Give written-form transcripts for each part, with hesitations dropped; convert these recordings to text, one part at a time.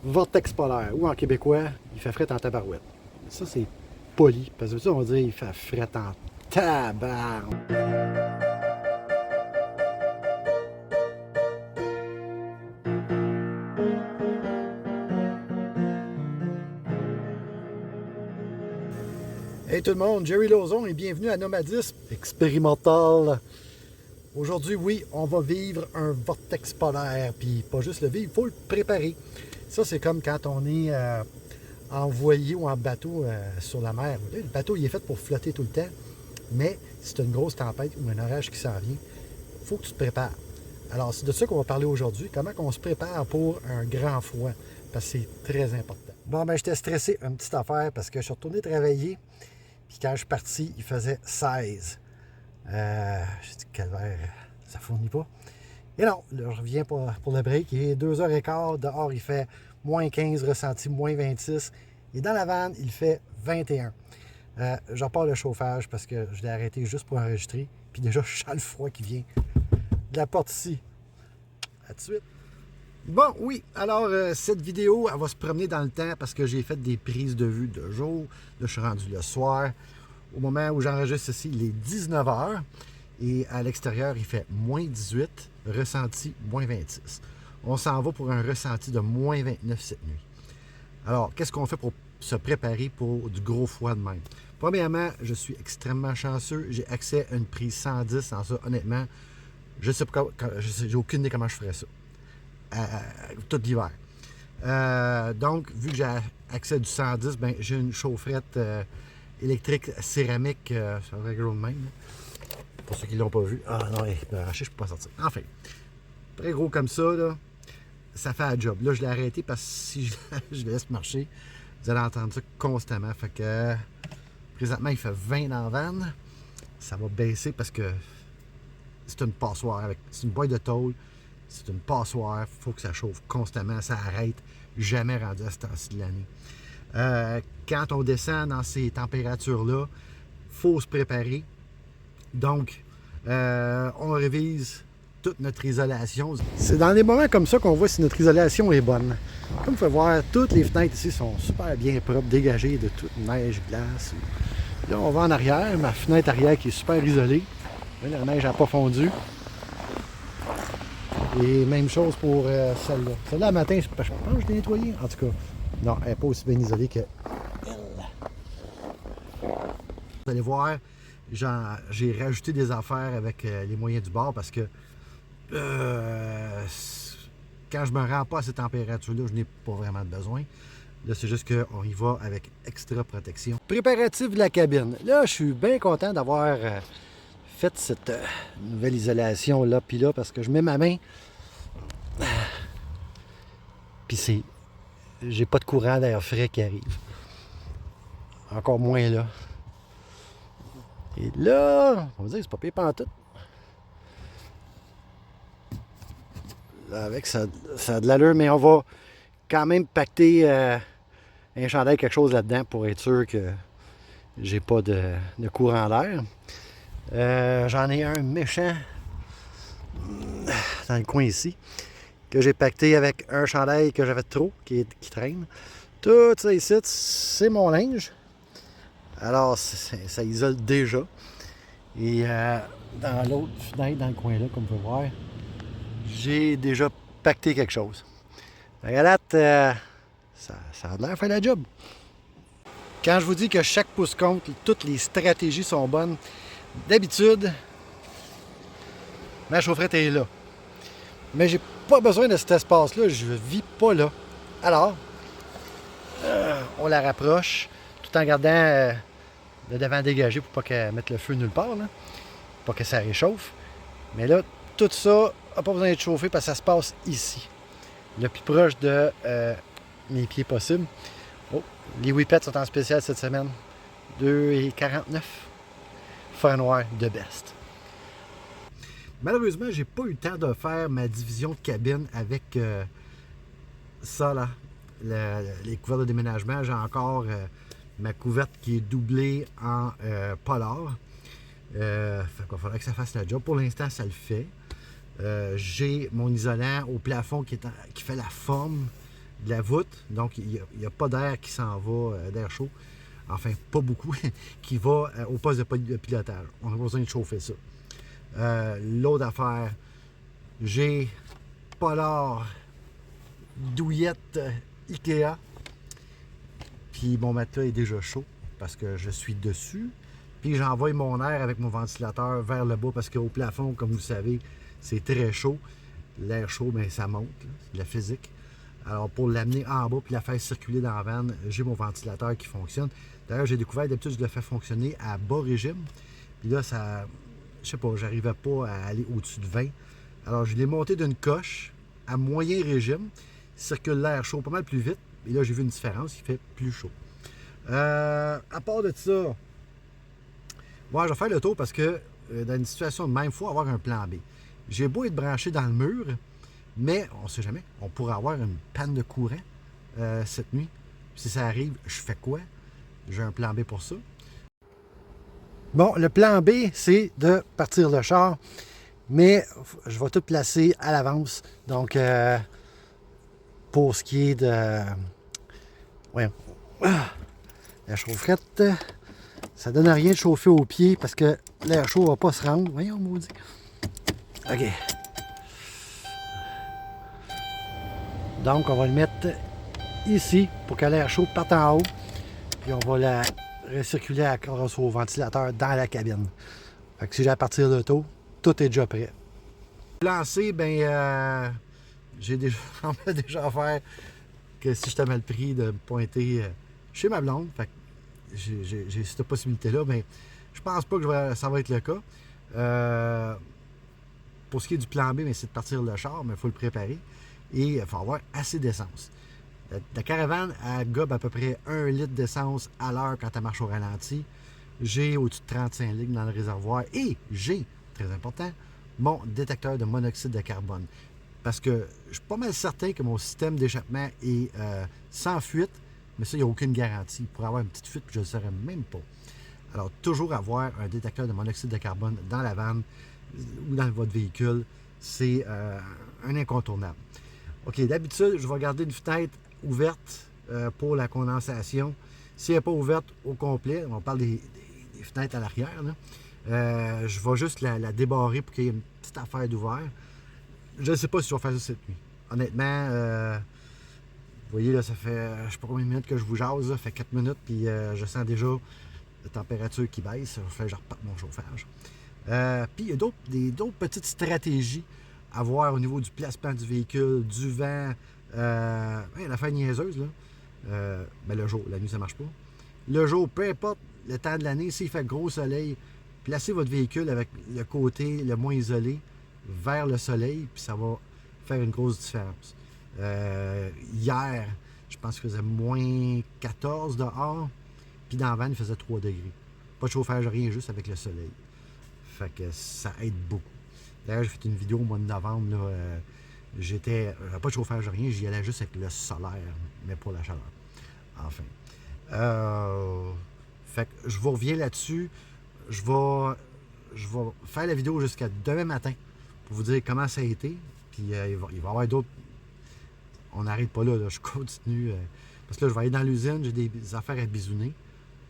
vortex polaire, ou en québécois, il fait fret en tabarouette. Ça, c'est poli, parce que ça, on va dire il fait fret en tabarn. Hey tout le monde, Jerry Lauzon et bienvenue à Nomadisme Expérimental. Aujourd'hui, oui, on va vivre un vortex polaire, puis pas juste le vivre, il faut le préparer. Ça, c'est comme quand on est en voilier ou en bateau sur la mer. Le bateau, il est fait pour flotter tout le temps, mais si tu as une grosse tempête ou un orage qui s'en vient, il faut que tu te prépares. Alors, c'est de ça qu'on va parler aujourd'hui, comment on se prépare pour un grand froid, parce que c'est très important. Bon, ben j'étais stressé, une petite affaire, parce que je suis retourné travailler, puis quand je suis parti, il faisait 16. J'ai dit, calvaire, ça fournit pas. Et non, là, je reviens pour le break. Il est 2h15. Dehors, il fait moins 15, ressenti moins 26. Et dans la vanne, il fait 21. Je repars le chauffage parce que je l'ai arrêté juste pour enregistrer. Puis déjà, je sens le froid qui vient de la porte ici. À tout de suite. Bon, oui, alors cette vidéo, elle va se promener dans le temps parce que j'ai fait des prises de vue de jour. Là, je suis rendu le soir. Au moment où j'enregistre ceci, il est 19h et à l'extérieur, il fait moins 18, ressenti moins 26. On s'en va pour un ressenti de moins 29 cette nuit. Alors, qu'est-ce qu'on fait pour se préparer pour du gros froid de même? Premièrement, je suis extrêmement chanceux. J'ai accès à une prise 110. En ça, honnêtement, je sais pas, j'ai aucune idée comment je ferais ça. Tout l'hiver. Donc, vu que j'ai accès à du 110, ben, j'ai une chaufferette électrique céramique, ça va gros de même. Pour ceux qui ne l'ont pas vu. Ah non, il m'a arraché, je ne peux pas sortir. Enfin, très gros comme ça, là, ça fait la job. Là, je l'ai arrêté parce que si je le laisse marcher, vous allez entendre ça constamment. Fait que présentement, il fait 20 dans la vanne. Ça va baisser parce que c'est une passoire. C'est une boîte de tôle. C'est une passoire. Il faut que ça chauffe constamment. Ça arrête. Jamais rendu à ce temps-ci de l'année. Quand on descend dans ces températures-là, il faut se préparer. Donc, on révise toute notre isolation. C'est dans des moments comme ça qu'on voit si notre isolation est bonne. Comme vous pouvez voir, toutes les fenêtres ici sont super bien propres, dégagées de toute neige, glace. Là, on va en arrière, ma fenêtre arrière qui est super isolée. Là, la neige n'a pas fondu. Et même chose pour celle-là. Celle-là, le matin, je pense que je l'ai nettoyée. En tout cas, non, elle n'est pas aussi bien isolée que elle. Vous allez voir, j'ai rajouté des affaires avec les moyens du bord parce que quand je me rends pas à cette température-là, je n'ai pas vraiment de besoin. Là, c'est juste qu'on y va avec extra protection. Préparatif de la cabine. Là, je suis bien content d'avoir fait cette nouvelle isolation-là, puis là, parce que je mets ma main, puis j'ai pas de courant d'air frais qui arrive. Encore moins là. Et là, on va dire que c'est pas pire pantoute. Là, avec ça a de l'allure, mais on va quand même pacter un chandail, quelque chose là-dedans pour être sûr que j'ai pas de courant d'air. J'en ai un méchant dans le coin ici que j'ai pacté avec un chandail que j'avais trop qui traîne. Tout ça ici, c'est mon linge. Alors, ça isole déjà. Et dans l'autre fenêtre, dans le coin là, comme vous pouvez voir, j'ai déjà pacté quelque chose. À la date, ça a l'air de faire la job. Quand je vous dis que chaque pouce compte, toutes les stratégies sont bonnes, d'habitude, ma chaufferette est là. Mais j'ai pas besoin de cet espace-là, je vis pas là. Alors, on la rapproche tout en gardant le devant dégagé pour pas qu'elle mette le feu nulle part, là, pour pas que ça réchauffe. Mais là, tout ça n'a pas besoin d'être chauffé parce que ça se passe ici, le plus proche de mes pieds possible. Oh, les whippets sont en spécial cette semaine. 2,49. Fer noir de best. Malheureusement, j'ai pas eu le temps de faire ma division de cabine avec ça là, les couverts de déménagement. J'ai encore ma couverte qui est doublée en polar. Fait qu'il va falloir que ça fasse la job. Pour l'instant, ça le fait. J'ai mon isolant au plafond qui fait la forme de la voûte, donc il n'y a pas d'air qui s'en va, d'air chaud, enfin pas beaucoup, qui va au poste de pilotage. On a besoin de chauffer ça. L'autre affaire, j'ai Polar douillette Ikea, puis mon matelas est déjà chaud parce que je suis dessus, puis j'envoie mon air avec mon ventilateur vers le bas parce qu'au plafond, comme vous le savez, c'est très chaud. L'air chaud, bien, ça monte, c'est de la physique. Alors, pour l'amener en bas puis la faire circuler dans la vanne, j'ai mon ventilateur qui fonctionne. D'ailleurs, j'ai découvert, d'habitude, je le fais fonctionner à bas régime. Puis là, ça, je sais pas, j'arrivais pas à aller au-dessus de 20. Alors, je l'ai monté d'une coche à moyen régime. Il circule l'air chaud pas mal plus vite. Et là, j'ai vu une différence, il fait plus chaud. À part de ça, bon, je vais faire le tour parce que dans une situation de même, il faut avoir un plan B. J'ai beau être branché dans le mur, mais on ne sait jamais, on pourrait avoir une panne de courant cette nuit. Si ça arrive, je fais quoi? J'ai un plan B pour ça. Bon, le plan B, c'est de partir le char, mais je vais tout placer à l'avance. Donc, pour ce qui est de... Ouais, la chaufferette, ça donne rien de chauffer aux pieds parce que l'air chaud ne va pas se rendre. Voyons, maudit. OK. Donc, on va le mettre ici pour que l'air chaud parte en haut. Puis on va la recirculer grâce au ventilateur dans la cabine. Fait que si j'ai à partir de tôt, tout est déjà prêt. Lancé, ben, j'ai déjà, on m'a déjà offert que si j'étais mal pris de me pointer chez ma blonde. Fait que j'ai cette possibilité-là, mais je pense pas que ça va être le cas. Pour ce qui est du plan B, c'est de partir le char, mais il faut le préparer. Et il faut avoir assez d'essence. La caravane, elle gobe à peu près 1 litre d'essence à l'heure quand elle marche au ralenti. J'ai au-dessus de 35 litres dans le réservoir. Et j'ai, très important, mon détecteur de monoxyde de carbone. Parce que je suis pas mal certain que mon système d'échappement est sans fuite, mais ça, il n'y a aucune garantie. Il pourrait avoir une petite fuite, puis je ne le saurais même pas. Alors, toujours avoir un détecteur de monoxyde de carbone dans la vanne ou dans votre véhicule, c'est un incontournable. OK, d'habitude, je vais garder une fenêtre ouverte pour la condensation. Si elle n'est pas ouverte au complet, on parle des fenêtres à l'arrière, je vais juste la débarrer pour qu'il y ait une petite affaire d'ouvert. Je ne sais pas si je vais faire ça cette nuit. Honnêtement, vous voyez, là, ça fait, je ne sais pas combien de minutes que je vous jase, ça fait 4 minutes, puis je sens déjà la température qui baisse. Ça fait que je reparte mon chauffage. Puis il y a d'autres petites stratégies à voir au niveau du placement du véhicule, du vent. L'affaire niaiseuse, là. Mais le jour, la nuit, ça ne marche pas. Le jour, peu importe le temps de l'année, s'il fait gros soleil, placez votre véhicule avec le côté le moins isolé vers le soleil, puis ça va faire une grosse différence. Hier, je pense qu'il faisait moins 14 dehors, puis dans la vanne, il faisait 3 degrés. Pas de chauffage, rien, juste avec le soleil. Fait que ça aide beaucoup. D'ailleurs, j'ai fait une vidéo au mois de novembre, là, j'avais pas de chauffage, rien, j'y allais juste avec le solaire, mais pour la chaleur. Enfin. Fait que je vous reviens là-dessus. Je vais faire la vidéo jusqu'à demain matin pour vous dire comment ça a été. Puis il va y avoir d'autres. On n'arrête pas là, je continue. Parce que là, je vais aller dans l'usine, j'ai des affaires à bisouner.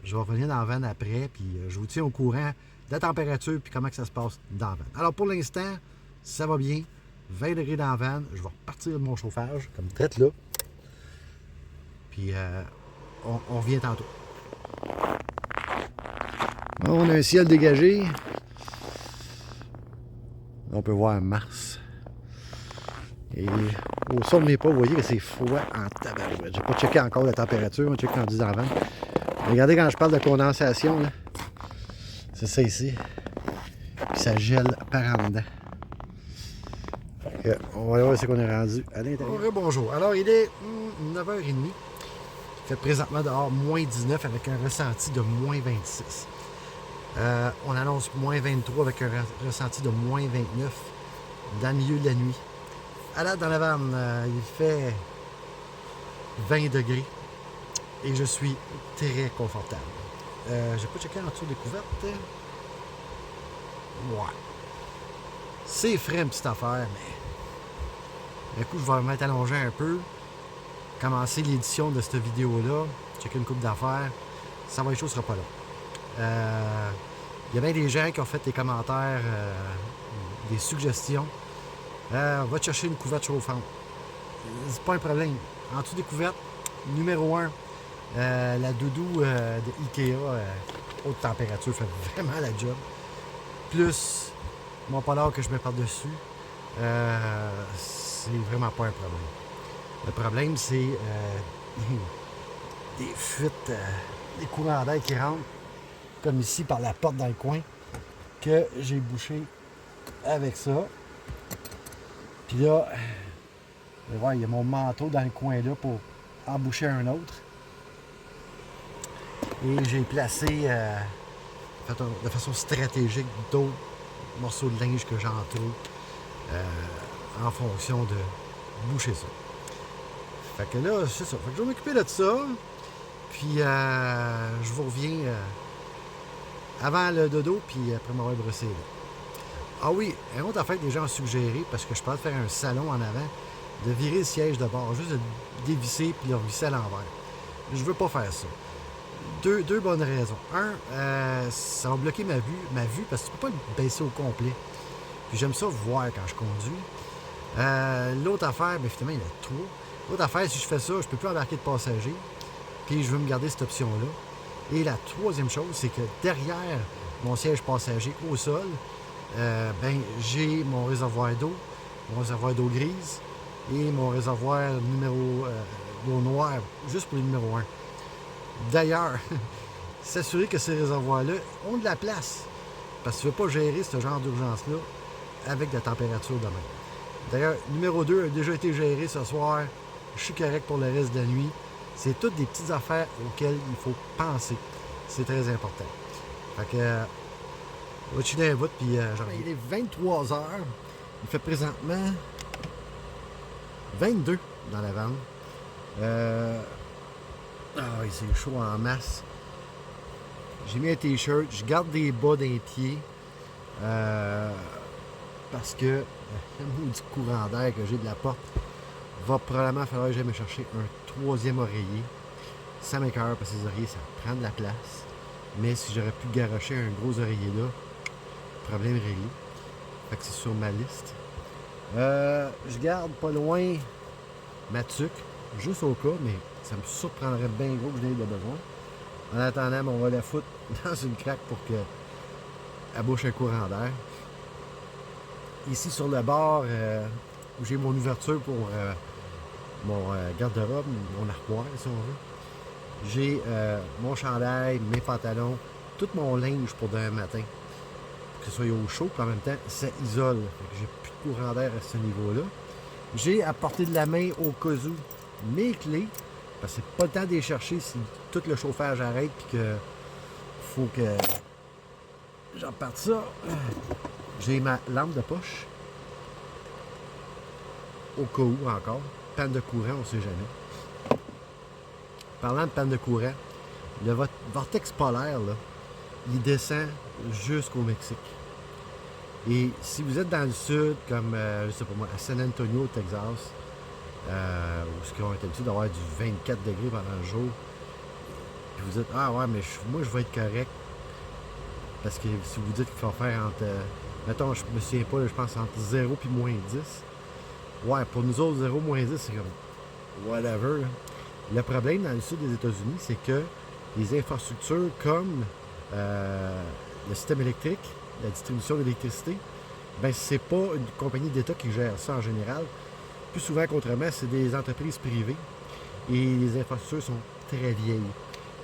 Je vais revenir dans la vanne après, puis je vous tiens au courant de la température puis comment que ça se passe dans la vanne. Alors pour l'instant, ça va bien. 20 degrés dans la vanne. Je vais repartir de mon chauffage, comme traite là. Puis on revient tantôt. Bon, on a un ciel dégagé. On peut voir Mars. Et au son de mes pas, vous voyez que c'est froid en tabarouette. J'ai pas checké encore la température, on check quand on dit dans la vanne. Regardez quand je parle de condensation, là. C'est ça ici. Puis ça gèle par en dedans. On va voir ce qu'on est rendu à l'intérieur. Bonjour. Alors, il est 9h30. Il fait présentement dehors moins 19 avec un ressenti de moins 26. On annonce moins 23 avec un ressenti de moins 29 dans le milieu de la nuit. À là, dans la vanne, il fait 20 degrés et je suis très confortable. J'ai pas checké en dessous des couvertes. Ouais. C'est frais une petite affaire, mais du coup, je vais me mettre allongé un peu. commencer l'édition de cette vidéo-là, checker une coupe d'affaires, ça va être chaud, ce sera pas là. Il y a bien des gens qui ont fait des commentaires, des suggestions. On va te chercher une couverte chauffante. C'est pas un problème. En dessous des couvertes, numéro 1, la doudou de Ikea, haute température, fait vraiment la job. Plus mon polar que je mets par-dessus, c'est vraiment pas un problème. Le problème, c'est des fuites, des courants d'air qui rentrent, comme ici par la porte dans le coin, que j'ai bouché avec ça. Puis là, vous allez voir, il y a mon manteau dans le coin là pour emboucher un autre. Et j'ai placé de façon stratégique d'autres morceaux de linge que j'entoure en fonction de boucher ça. Fait que là, c'est ça. Fait que je vais m'occuper de ça. Puis je vous reviens avant le dodo, puis après m'avoir brossé là. Ah oui, une autre affaire que les gens ont suggéré, parce que je peux faire un salon en avant, de virer le siège de bord, juste de dévisser puis le revisser à l'envers. Je veux pas faire ça. Deux bonnes raisons. Ça va bloquer ma vue parce que tu peux pas le baisser au complet. Puis j'aime ça voir quand je conduis. L'autre affaire, bien finalement, il y en a trois. L'autre affaire, si je fais ça, je peux plus embarquer de passagers. Puis je veux me garder cette option-là. Et la troisième chose, c'est que derrière mon siège passager au sol, j'ai mon réservoir d'eau grise et mon réservoir d'eau noire, juste pour le numéro 1. D'ailleurs, s'assurer que ces réservoirs-là ont de la place, parce que tu ne veux pas gérer ce genre d'urgence-là avec de la température de même. D'ailleurs, numéro 2 a déjà été géré ce soir. Je suis correct pour le reste de la nuit. C'est toutes des petites affaires auxquelles il faut penser. C'est très important. Fait que, on va chiller un bout, puis j'en reviens. Il est 23 heures. Il fait présentement 22 dans la vanne. C'est chaud en masse. J'ai mis un t-shirt. Je garde des bas d'un pied. Parce que le maudit courant d'air que j'ai de la porte va probablement falloir que j'aille me chercher un troisième oreiller. Ça m'écoeure parce que les oreillers, ça prend de la place. Mais si j'aurais pu garocher un gros oreiller là, problème réglé. Fait que c'est sur ma liste. Je garde pas loin ma tuque, juste au cas, mais ça me surprendrait bien gros que je n'ai de besoin. En attendant, on va la foutre dans une craque pour qu'elle bouche un courant d'air. Ici sur le bord, où j'ai mon ouverture pour mon garde-robe, mon armoire si on veut, j'ai mon chandail, mes pantalons, tout mon linge pour demain matin. Pour que ce soit au chaud, puis en même temps, ça isole. J'ai plus de courant d'air à ce niveau-là. J'ai à portée de la main au cas où mes clés, parce que c'est pas le temps de les chercher si tout le chauffage arrête puis que faut que j'en parte ça. J'ai ma lampe de poche. Au cas où encore. Panne de courant, on ne sait jamais. Parlant de panne de courant, le vortex polaire, là, il descend jusqu'au Mexique. Et si vous êtes dans le sud, comme, je sais pas moi, à San Antonio, au Texas, où on est habitué d'avoir du 24 degrés pendant le jour, puis vous dites, ah ouais, mais moi je vais être correct. Parce que si vous dites qu'il faut faire entre, mettons, je me souviens pas, je pense entre 0 et moins 10. Ouais, pour nous autres, 0, moins 10, c'est comme whatever. Là. Le problème dans le sud des États-Unis, c'est que les infrastructures comme le système électrique, la distribution d'électricité, ben c'est pas une compagnie d'État qui gère ça en général. Plus souvent qu'autrement, c'est des entreprises privées et les infrastructures sont très vieilles.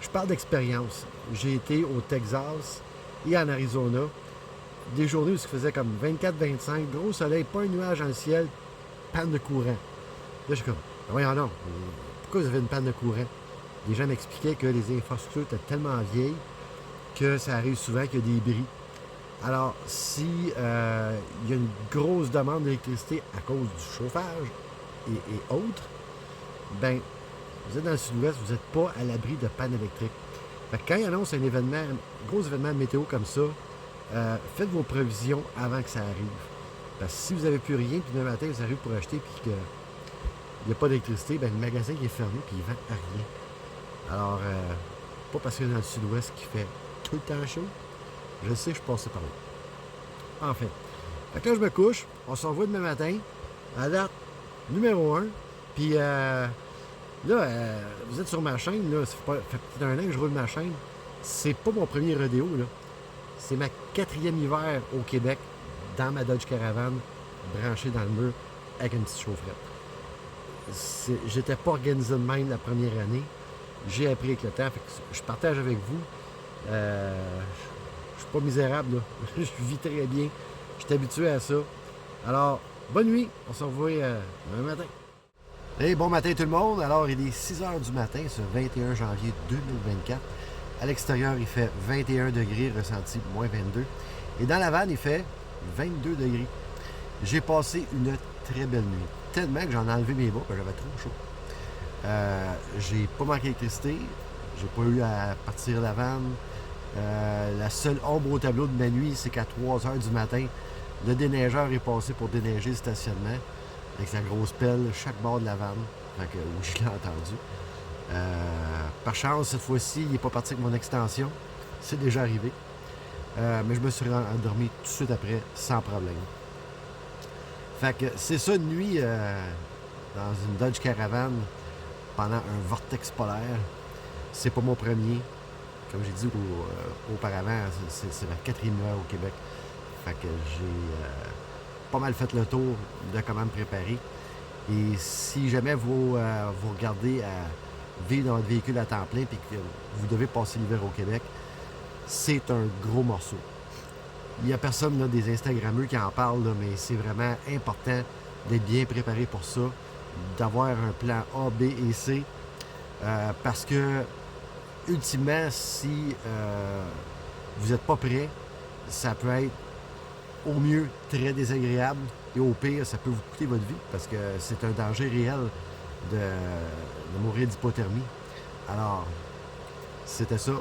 Je parle d'expérience. J'ai été au Texas et en Arizona, des journées où il faisait comme 24-25, gros soleil, pas un nuage dans le ciel, panne de courant. Là, je suis comme, voyons non, pourquoi vous avez une panne de courant? Les gens m'expliquaient que les infrastructures étaient tellement vieilles que ça arrive souvent qu'il y a des bris. Alors, si il y a une grosse demande d'électricité à cause du chauffage et autres, ben, vous êtes dans le sud-ouest, vous n'êtes pas à l'abri de panne électrique. Fait que quand ils annoncent un événement, un gros événement météo comme ça, faites vos prévisions avant que ça arrive. Parce que si vous n'avez plus rien, puis demain matin, vous arrivez pour acheter, puis que il n'y a pas d'électricité, ben, le magasin il est fermé puis il ne vend rien. Alors, pas parce que dans le sud-ouest qui fait tout le temps chaud. Je sais, je suis passé par là. En fait. Fait que là, je me couche, on se revoit demain matin, à date numéro 1. Puis là, vous êtes sur ma chaîne, là, ça fait peut-être un an que je roule ma chaîne. C'est pas mon premier rodéo, là. C'est ma 4e hiver au Québec, dans ma Dodge Caravan, branchée dans le mur, avec une petite chaufferette. J'étais pas organisé de même la première année. J'ai appris avec le temps. Fait que je partage avec vous. Je suis pas misérable, là. Je vis très bien. Je suis habitué à ça. Alors, bonne nuit. On se revoit demain matin. Hey, bon matin tout le monde. Alors, il est 6 h du matin, ce 21 janvier 2024. À l'extérieur, il fait 21 degrés, ressenti moins 22. Et dans la vanne, il fait 22 degrés. J'ai passé une très belle nuit. Tellement que j'en ai enlevé mes bas, parce que j'avais trop chaud. J'ai pas manqué d'électricité. J'ai pas eu à partir la vanne. La seule ombre au tableau de ma nuit, c'est qu'à 3 h du matin, le déneigeur est passé pour déneiger le stationnement avec sa grosse pelle, chaque bord de la vanne. Fait que, où je l'ai entendu. Par chance, cette fois-ci, il n'est pas parti avec mon extension. C'est déjà arrivé. Mais je me suis endormi tout de suite après, sans problème. Fait que c'est ça une nuit dans une Dodge Caravan pendant un vortex polaire. C'est pas mon premier. Comme j'ai dit auparavant, c'est ma 4e heure au Québec. Fait que j'ai pas mal fait le tour de comment me préparer. Et si jamais vous regardez à vivre dans votre véhicule à temps plein et que vous devez passer l'hiver au Québec, c'est un gros morceau. Il n'y a personne, là, des Instagrammeurs qui en parlent, là, mais c'est vraiment important d'être bien préparé pour ça, d'avoir un plan A, B et C, parce que, ultimement, si vous n'êtes pas prêt, ça peut être au mieux très désagréable et au pire, ça peut vous coûter votre vie parce que c'est un danger réel de mourir d'hypothermie. Alors, c'était ça.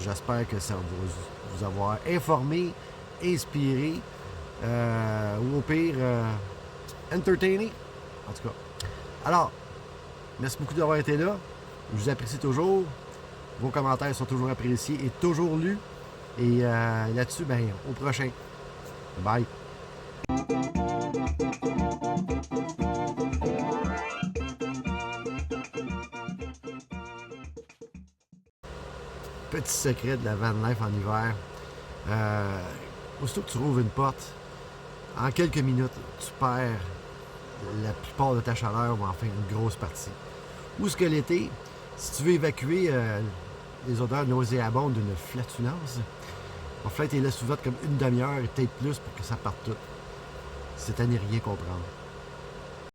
J'espère que ça va vous avoir informé, inspiré ou au pire, entertainé. En tout cas. Alors, merci beaucoup d'avoir été là. Je vous apprécie toujours. Vos commentaires sont toujours appréciés et toujours lus. Et là-dessus, ben, au prochain. Bye. Petit secret de la van life en hiver. Aussitôt que tu rouvres une porte, en quelques minutes, tu perds la plupart de ta chaleur ou enfin une grosse partie. Ou ce que l'été, si tu veux évacuer les odeurs nauséabondes d'une flatulence, il va falloir que tu les laisses ouvertes comme une demi-heure et peut-être plus pour que ça parte tout. C'est à n'y rien comprendre.